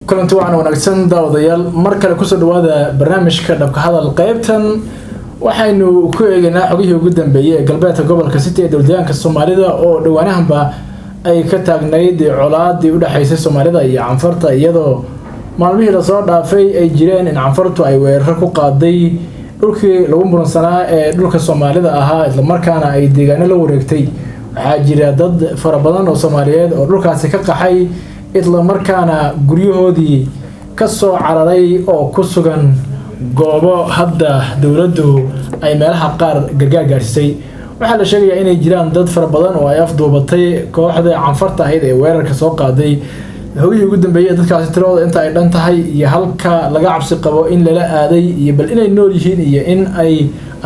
kulanti waxaan wanaagsan daawadayaal mar kale ku soo dhawaada barnaamijka dhabka hadal qaybtan waxaynu ku eegaynaa xogihii ugu dambeeyay ee galbeedka gobolka City ee dowladda Soomaalida oo dhawaanahanba ay ka taagnayd colaadii u dhaxaysay Soomaalida iyo Canfarta iyadoo maalmihii la soo dhaafay ay jireen in Canfartu ay weerar ku qaaday dhulkii lagu muransanaa ee dhulka Soomaalida ahaa isla markaana ay deegaano la wareegtay waxaa jira dad fara badan oo Soomaaliyeed oo dhulkaasi ka qaxay isla markaana guryahoodii ka soo cararay oo ku sugan goobo hadda dawladdu ay meelaha qaar gargaar gaarsiisay waxa la sheegayaa inay jiraan dad fara badan oo ay afduubatay kooxda Canfarta ahayd ee weerarka soo qaaday hawiyii ugu dambeeyay dadkaasi tirada inta ay dhan tahay iyo halka laga cabsi qabo in la aaday iyo bal inay nool yihiin iyo in ay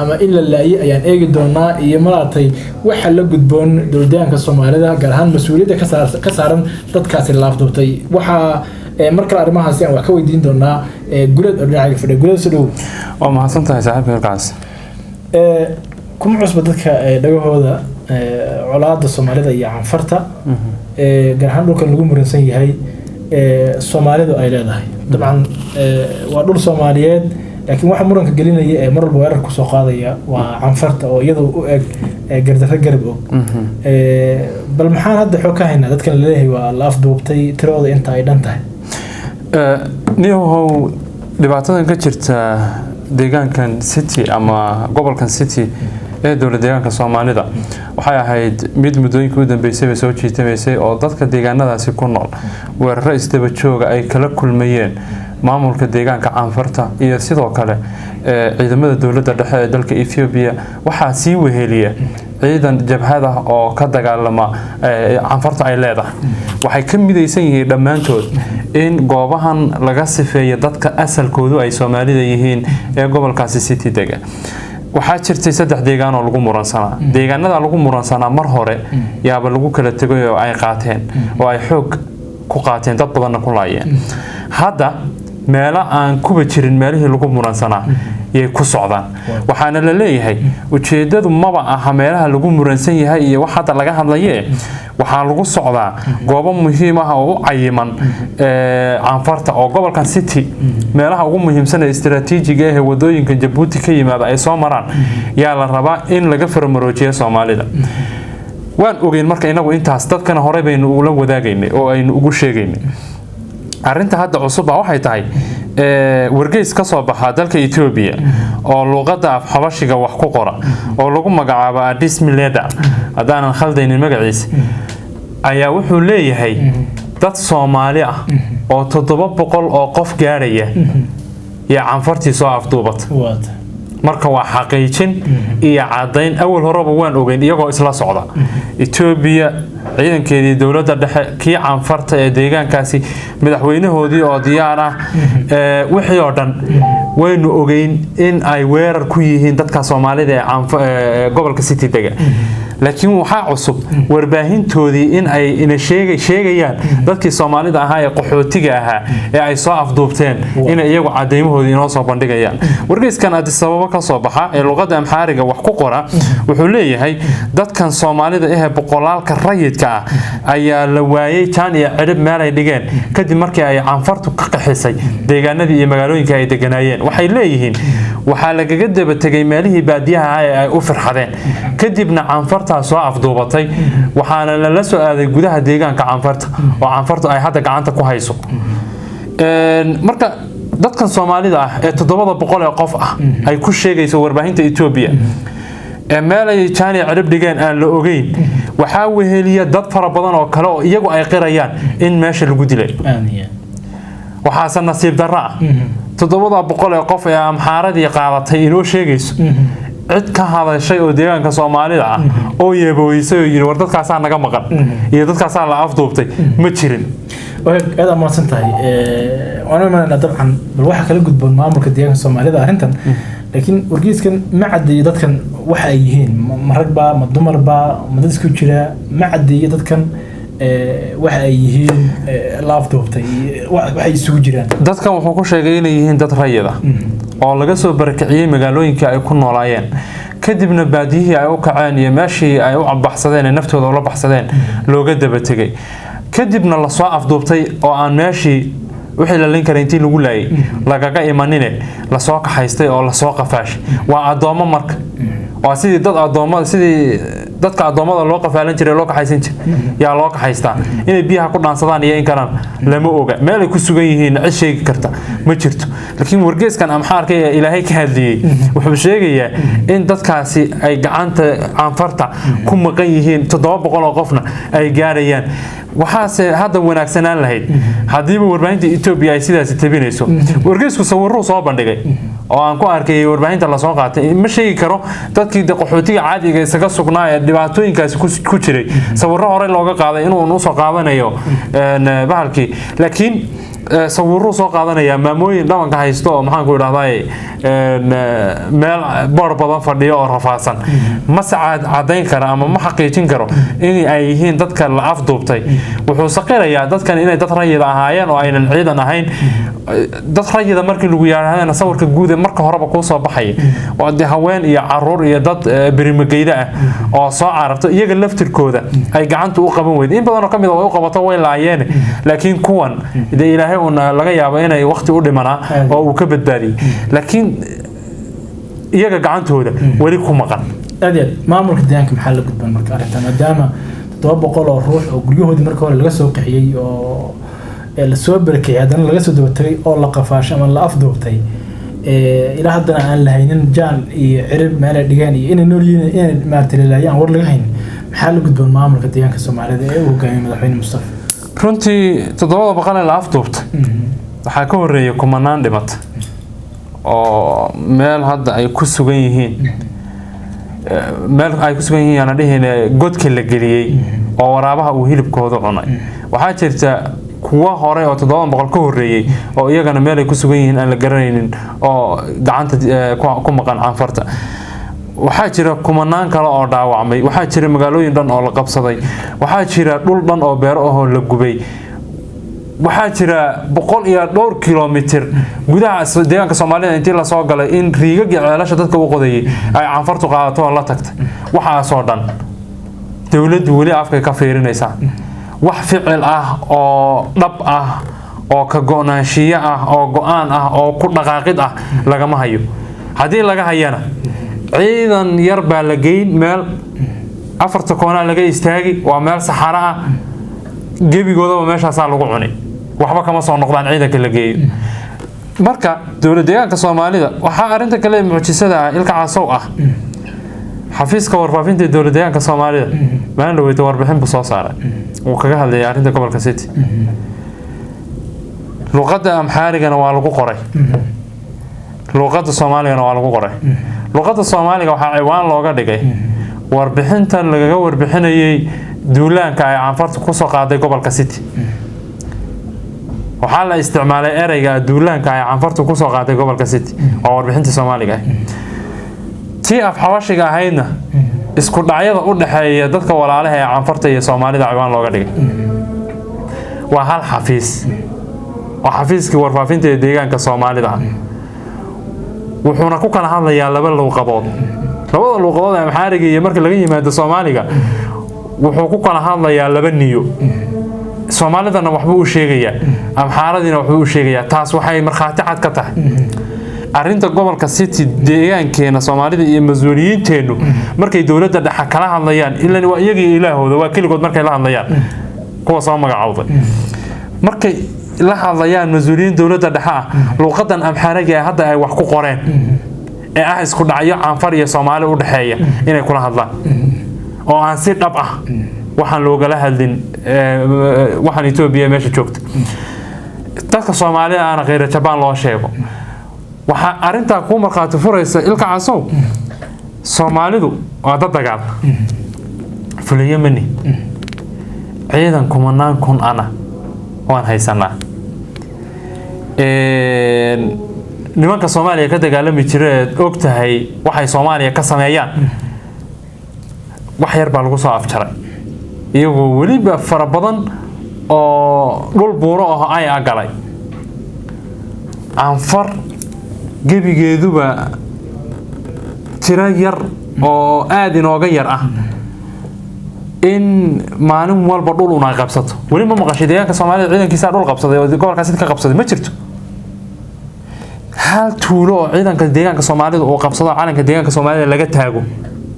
ama in la laayay ayaan eegi doonaa iyo maartay waxa la gudboon dowladda Soomaalida gaar ahaan mas'uuliyadda ka saaran dadkaasi la afduubtay waxa marka arrimahaasi aan wax ka weydiin doonaa gulad dhinaca fadhiga gulad soo oo mahadsan tahay saaxiibkaas kuma cusba dadka dhagahooda colaadda Soomaalida iyo Canfarta gaar ahaan dhulkan lagu muransan yahay Soomaalidu ay leedahay dabcan waa dhul Soomaaliyeed laakiin waxa muranka gelinaya ee mar walba weerar ku soo qaadaya waa Canfarta oo iyadoo u eg gardarro garab og bal maxaan hadda xog ka haynaa dadkan la leeyahay waa la afduubtay tirada inta ay dhan tahay niyow dhibaatadan ka jirta deegaankan City ama gobolkan City ee dowladda deegaanka Soomaalida waxay ahayd mid muddooyinkii u dambeysay soo jiitamaysay oo dadka deegaanadaasi ku nool weerar isdaba jooga ay kala kulmayeen maamulka deegaanka Canfarta iyo sidoo kale ciidamada dowladda dhexe ee dalka Ethiopia waxa sii weheliya ciidan jabhad ah oo ka dagaalama Canfarta ay leedahay waxay ka midaysan yihiin dhamaantood in goobahan laga sifeeyo dadka asalkoodu ay Soomaalida yihiin ee gobolkaasi City degan waxaa jirtay saddex deegaan oo lagu muransanaa deegaanada lagu muransanaa mar hore yaaba lagu kala tagay oo ay qaateen oo ay xoog ku qaateen dad badan ku laayeen hadda meela aan kuba jirin meelihii lagu muransanaa yay ku socdaan waxaana la leeyahay ujeedadu maba aha meelaha lagu muransan yahay iyo wax hadda laga hadlaye waxaa lagu socdaa goobo muhiim ah oo u cayiman Canfarta oo gobolkan City meelaha ugu muhiimsan ee istiraatiijiga ah ee wadooyinka Djibouti ka yimaada ay soo maraan yaa la rabaa in laga farmaroojiyo Soomaalida waan ogeyn marka inagu intaas dadkana hore baynu ula wadaagaynay oo aynu ugu sheegaynay arinta hadda cusub waxay tahay wargeys ka soo baxa dalka Ethiopia oo luqadda Xabashiga wax ku qora oo lagu magacaabo Addis Mileda hadaan khaldaynin magaciisa ayaa wuxuu leeyahay dad Soomaali ah oo 700 oo qof gaaraya ya Canfartii soo afduubat marka waa xaqiijin iyo cadeyn awal horeba waan ogeyn iyagoo isla socda Ethiopia ciidankeedii dowladda dhexe kii Canfarta ee deegaankaasi madaxweynahoodii oo diyaar ah wixii oo dhan waynu ogeyn in ay weerar ku yihiin dadka Soomaalida ee gobolka City degan laakiin waxa cusub warbaahintoodii in ay ina sheegayaan dadkii Soomaalida ahaa ee qaxootiga ahaa ee ay soo afduubteen in iyagu cadeymahoodii inoo soo bandhigayaan wargeyskan Addis Ababa ka soo baxa ee luqadda Amxaariga wax ku qora wuxuu leeyahay dadkan Soomaalida ee boqolaalka rayidka ah ayaa la waayay taan iyo cirib meel ay dhigeen kadib markii ay Canfartu ka qaxisay deegaanadii iyo magaalooyinka ay deganaayeen waxay leeyihiin waxa lagaga daba tagay meelihii baadiyaha ah ee ay u firxadeen kadibna Canfarta soo afduubatay waxaana la soo aaday gudaha deegaanka Canfarta oo Canfartu ay hadda gacanta ku hayso marka dadkan Soomaalida ah ee 700 qof ah ay ku sheegayso warbaahinta Ethiopia meel ay jaani cirib dhigeen aan la ogeyn waxa weheliya dad fara badan oo kale oo iyagu ay qirayaan in meesha lagu dilay waxa nasiib darro 700 qof ee Amxaaradii qaadatay inoo sheegayso cid ka hadashay oo deegaanka Soomaalida ah oo yeebooysay oo yiri war dadkaas naga maqan iyo dadkaas la afduubtay ma jirin aad ma santahay waana ma dabcan bal waxa kala gudboon maamulka deegaanka Soomaalida arintan laakiin wargeyskan ma cadeeyo dadkan waxa ay yihiin ma ragba ma dumarba ma dad isku jira ma cadeeyo dadkan waxa ay yihiin la afduubtay waxa isugu jiraan dadkan wuxuu ku sheegay inay yihiin dad rayid ah oo laga soo barakiciyay magaalooyinka ay ku noolaayeen kadibna baadiyihii ay u kaceen iyo meeshii ay u baxsadeen naftooda u la baxsadeen looga daba tagay kadibna la soo afduubtay oo aan meeshii wixii la leyn karay intii lagu laayay lagaga imanine la soo kaxaystay oo la soo qafaashay waa adoomo marka waa sidii dadka adoomada loo qafaalan jiray loo kaxaysan jiray yaa loo kaxaystaa inay biyaha ku dhaansadaan iyo in kalan lama oga meel ay ku sugan yihiin cid sheegi karta ma jirto laakiin wargeyskan amxaarka ee ilaahay ka hadliyay wuxuu sheegayaa in dadkaasi ay gacanta canfarta ku maqan yihiin 700 oo qofna ay gaarayaan waxaase hadda wanaagsanaan lahayd hadiiba warbaahinta Ethiopia ay sidaas tabinayso wargeysku sawirro soo bandhigay oo aan ku arkay warbaahinta la soo qaatay ma sheegi karo dadkii qaxootiga caadiga isaga sugnaa ee dhibaatooyinkaasi ku jiray sawirro hore looga qaaday inuu soo qaadanayo bahalkii laakiin sawirro soo qaadanaya maamooyin dhawanka haysto oo maxaan ku idhaahdaa meel boor badan fadhiyo oo rafaasan ma sacaadayn kara ama ma xaqiijin karo in ay yihiin dadka la afduubtay wuxuu saqirayaa dadkan inay dad rayid ahaayeen oo aynan ciidan ahayn dad rayid markii lagu yiraahdo sawirka guud ee marka horeba ku soo baxay oo haween iyo caruur iyo dad birimageyda ah oo soo cararto iyaga laftirkooda ay gacanta u qaban weyd in badan oo kamid ah u qabato way laayeen laakiin kuwan ilaahay laga yaabo inay waqti u dhimanaa oo uu ka badbaadiyay laakiin iyaga gacantooda wali ku maqan adeer maamulka deegaanka maxaa la gudban marka arintan maadaama 700 oo ruux oo guryahoodii marka hore laga soo qaxiyay oo la soo barakay hadana laga soo dabatay oo la qafaashay ama la afduubtay ilaa haddana aan lahaynin jaan iyo cirib meel ay dhigaan iyo inay nool yihiin inay maartaleeyaan war laga hayn maxaa la gudban maamulka deegaanka Soomaalida ee uu hogaamiyay madaxweyne Mustafa runtii 700 la afduubtay waxaa ka horeeyay kumanaan dhimata oo meel hadda ay ku sugan yihiin ana dhihine godka la geliyay oo waraabaha uu hilibkooda cunay waxaa jirta kuwa hore oo 700 ka horeeyay oo iyagana meel ay ku sugan yihiin aan la garanaynin oo gacanta ku maqan canfarta waxaa jira kumanaan kale oo dhaawacmay waxaa jira magaalooyin dhan oo la qabsaday waxaa jira dhul dhan oo beero ah la gubay waxaa jira 100 iyo dhowr kiiloomitir gudaha deegaanka Soomaalida intii la soo galay in riigag ceelasha dadka u qodayay ay canfartu qaadato oo la tagtay waxa soo dhan dawladdu wali afka ka fiirinaysa wax ficil ah oo dhab ah oo ka go'naanshiyo ah oo go'aan ah oo ku dhaqaaqid ah lagama hayo hadii laga hayana ciidan yar baa la geyn meel afarta koona laga istaagi waa meel saxara ah gebigooda meeshaas lagu cunay waxba kama soo noqdaan ciidanka la geeyo marka dawladda deegaanka Soomaalida waxa arinta kale muujisada ilka caasow ah xafiiska warfaafinta dawladda deegaanka Soomaalida baan dhaweyto warbixin bu soo saaray oo kaga hadlay arinta gobolka City luqadda amxaarigana waa lagu qoray luqadda Soomaaliyana waa lagu qoray luqadda Soomaaliga waxa ciwaan looga dhigay warbixintan lagaga warbixinayay duulaanka ay canfartu ku soo qaaday gobolka City waxa la isticmaalay ereyga duulaanka ay canfartu ku soo qaaday gobolka City oo warbixinta Soomaaliga tii afxawashiga ahaydna isku dhacyada u dhaxeeya dadka walaalaha ee canfarta iyo Soomaalida ciwaan looga dhigay waa hal xafiis oo xafiiskii warfaafinta deegaanka Soomaalida wuxuuna ku kala hadlayaa laba luqadood labada luqadood ee amxaariga iyo marka laga yimaado Soomaaliga wuxuu ku kala hadlayaa laba niyo Soomaalidana waxba u sheegaya amxaaradina waxba u sheegaya taas waxay marxaati cad ka tahay arinta gobolka City deegaankeena Soomaalida iyo mas'uuliyiinteenu markay dawladda dhexe kala hadlayaan ilaa waa iyaga ilaahooda waa kaligood markay la hadlayaan kuwa soo magacaawday markay la hadlayaan mas'uuliyiin dawladda dhexe luqadan amxaariga hadda ay wax ku qoreen ee ah isku dhacyo canfar iyo Soomaali u dhaxeeya inay kula hadlaan oo aan si dhab ah waxaan looga hadlin waxaan Ethiopia meesha joogta dadka Soomaalida aan qeyr jabaan loo sheego waxa arinta ku marxaati furaysa ilka caasow Soomaalidu waa dad dagaal fulayamani ciidan kumanaan kun ana waan haysanaa nimanka Soomaaliya ka dagaalami jiray og tahay waxay Soomaaliya ka sameeyaan wax yar baa lagu soo afjaray iyagoo waliba fara badan oo dhul buuro ah ay agalay canfar gebigeeduba tira yar oo aad inooga yar ah in maalin walba dhul una qabsato wali ma maqashay deegaanka Soomaalida ciidankiisa dhul qabsaday oo gobolka City ka qabsaday ma jirto hal tuulo oo ciidanka deegaanka Soomaalida oo qabsado calanka deegaanka Soomaalida laga taago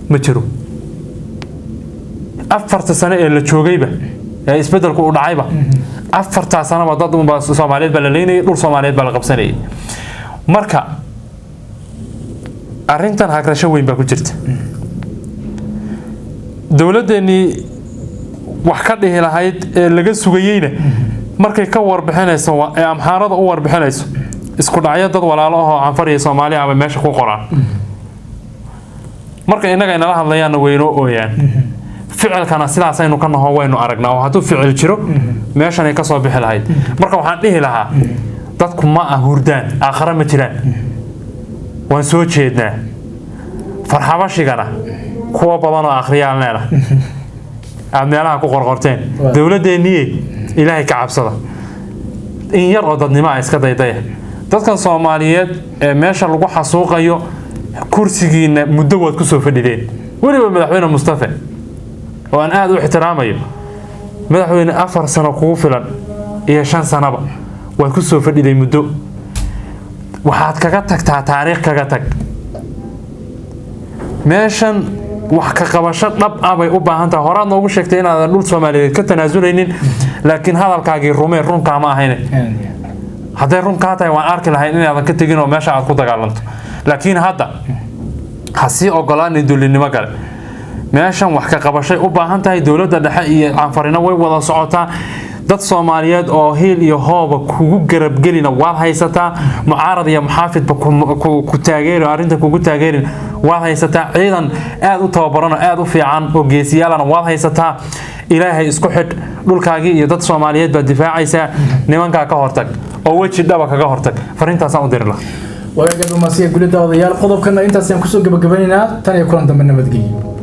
ma jiro 4 sano ee la joogayba ee isbedelku u dhacayba 4 sano dad Soomaaliyeed baa la leeynay dhul Soomaaliyeed baa la qabsanay marka arrintan hagrasho weyn baa ku jirta dawladeeni wax ka dhihi lahayd ee laga sugayayna markay ka warbixinayso ee amxaarada u warbixinayso isku dhacyo dad walaalo ah oo Anfar Soomaaliya ama meesha ku qoraan marka inaga inala hadlayaan weyno ooyaan ficilkana sidaas aynu ka naho waynu aragnaa oo haduu ficil jiro meeshan ay ka soo bixi lahayd marka waxaan dhihi lahaa dadku ma hurdaan aakhira ma jiraan waan soo jeednaa farxabashigana kuwa badan oo akhriyaan leena meelaha ku qorqorteen dawladeennii ilaahay ka cabsada in yar oo dadnimo ay iska daydaya dadkan Soomaaliyeed ee meesha lagu xasuuqayo kursigiina muddo wad ku soo fadhideen waliba madaxweyne Mustafa oo aan aad u ixtiraamayo madaxweyne 4 sano kugu filan iyo 5 sanaba way ku soo fadhiday muddo waxaad kaga tagtaa taariikh kaga tag meeshan wax ka qabasho dhab ah bay u baahan tahay horaad noogu sheegtay inaad dhul Soomaaliyeed ka tanaasuleynin laakiin hadalkaagii runka ma ahayn haday runka tahay waan arki lahayn inaadan ka tagin oo meesha aad ku dagaalanto laakiin hadda hasi ogolaan dulinimo kale meeshan wax ka qabashay u baahan tahay dawladda dhexe iyo Anfarina way wada socotaa dad Soomaaliyeed oo heel iyo hooba kugu garab gelina waad haysataa mucaarad iyo muxaafid ku taageero arinta kugu taageerin waad haysataa ciidan aad u tababaran aad u fiican oo geesiyaalana waad haysataa ilaahay isku xid dhulkaagi iyo dad Soomaaliyeed baa difaacaysa nimanka ka hortag oo waji dhaba kaga hortag farintaas aan u diri lahaa wadaagadu ma sii gulida odayaal qodobkana intaas aan ku soo gabagabaynaa tan iyo kulan dambe nabadgelyo